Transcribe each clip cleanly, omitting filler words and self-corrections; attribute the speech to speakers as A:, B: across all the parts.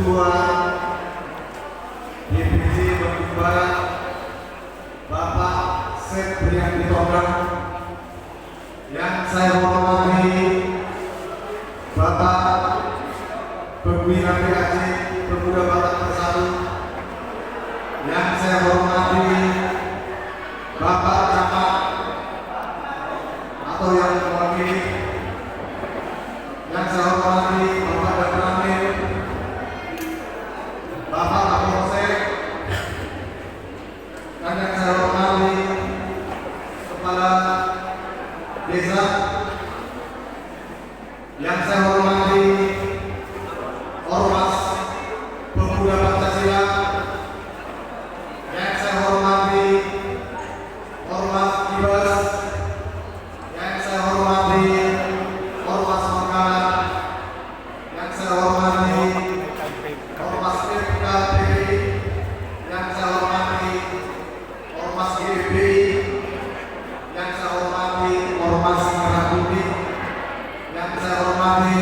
A: Ketua DPC Bandung Barat Bapak Septriandi Tonggang, yang saya hormati Bapak Pembina PAC Pemuda Batak Bersatu, yang saya hormati Bapak Camat atau yang mewakili, yang saya hormati Bapak Danramil, Bapak Kapolsek, dan yang saya hormati Kepala Desa, yang saya hormati Ormas Pemuda Pancasila, yang saya hormati Ormas Kibas, yang saya hormati Ormas Makanan, yang saya hormati Ormas FKPI, yang saya hormati Ormas GBI, yang saya hormati Ormas Merah Putih, yang saya hormati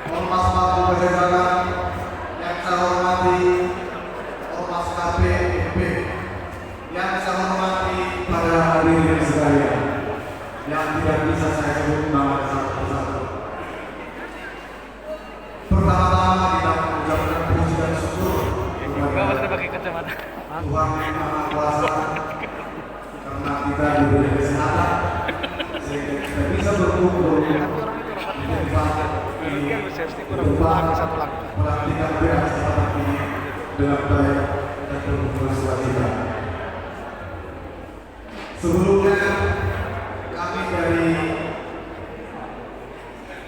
A: Ormas Papua Pajajaran, yang saya hormati Ormas KPMP, yang saya hormati para hadirin sekalian yang tidak bisa saya sebut nama satu persatu. Pertama-tama kita mengucapkan puji dan syukur kepada Tuhan Yang Maha Kuasa karena kita diberi kesehatan sehingga kita bisa berkumpul di tempat ini, di depan pelantikan PAC Batak ini dengan baik dan penuh sukacita. Sebelumnya kami dari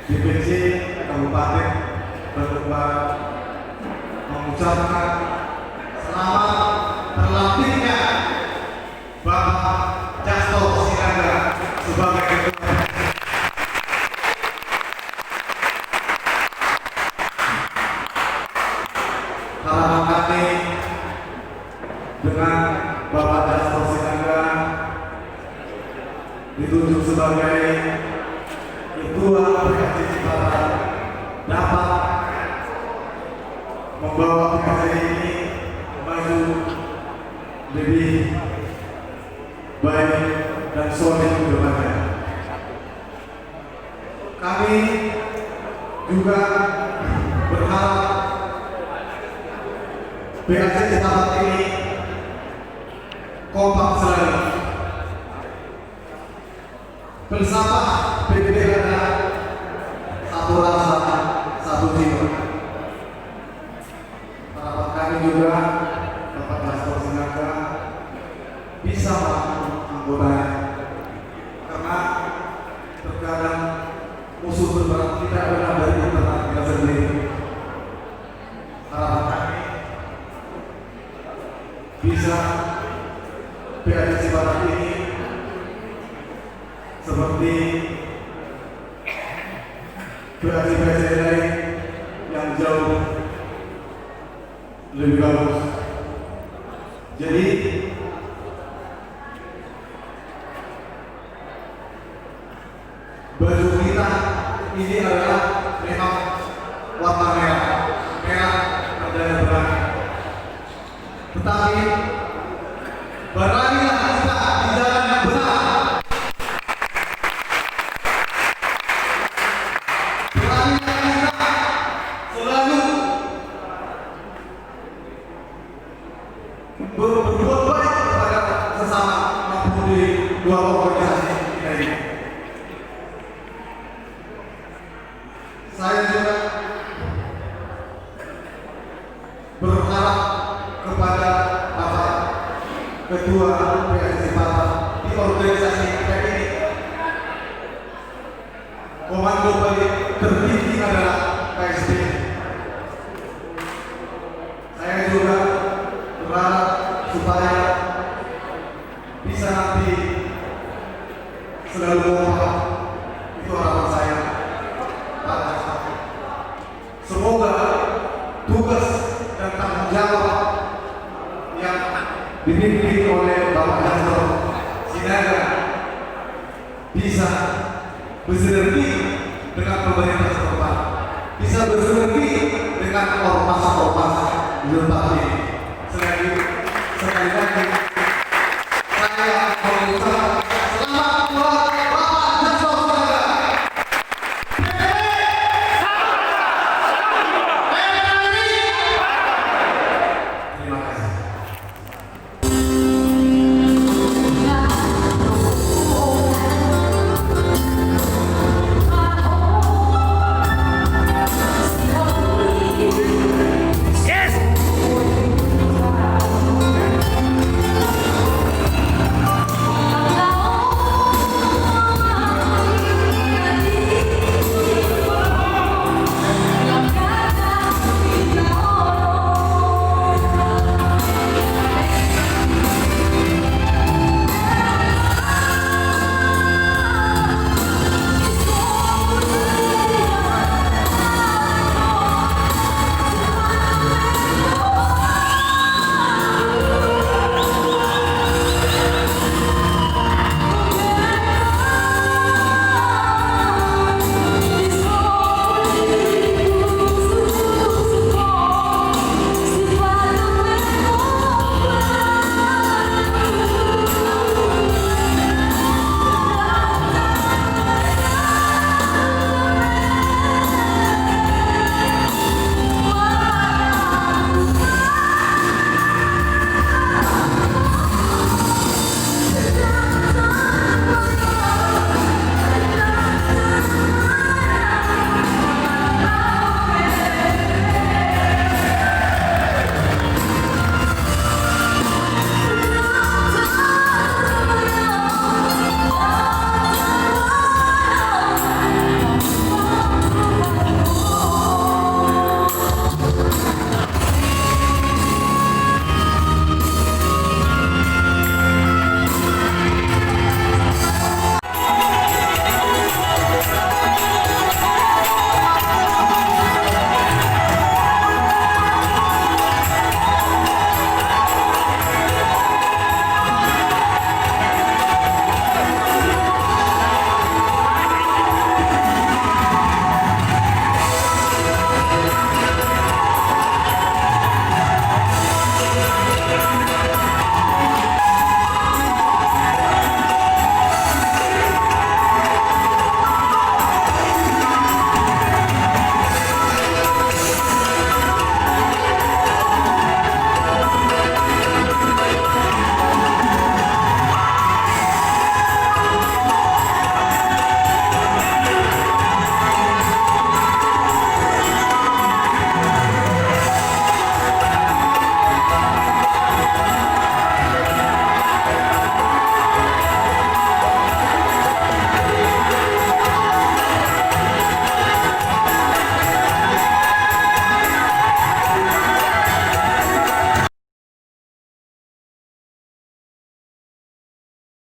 A: DPC Kabupaten Bandung Barat mengucapkan selamat terlantiknya Bapak Jasto Sinaga sebagai Ketua. Harapan kami dengan Bapak Jasto Sinaga ditunjuk sebagai Ketua PAC Batak dapat membawa PAC ini maju lebih baik dan solid ke depannya. Kami juga berharap PAC Batak ini kompak selalu bersama PBB ada satu rasa, satu jiwa. Harapan kami juga Bapak Jasto Sinaga bisa merangkul anggotanya, karena terkadang musuh berperang tidak benar dari internal kita sendiri. Harapan kami bisa PAC Batak ini seperti PAC lain yang jauh lebih bagus. Jadi baju kita ini adalah memang warna merah, merah adalah berani. Tetapi beranilah kita di jalan yang benar. Berbuat baik kepada sesama maupun di luar organisasi kita ini. Saya juga berharap kepada Bapak Ketua PAC Batak di organisasi kita ini, komando paling tertinggi adalah KSB. Saya juga berharap supaya bisa nanti selalu kompak. Itu harapan saya. Semoga tugas dan tanggung jawab yang dipimpin oleh Bapak Jasto Sinaga bisa bersinergi dengan pemerintah setempat, bisa bersinergi dengan ormas-ormas lembaga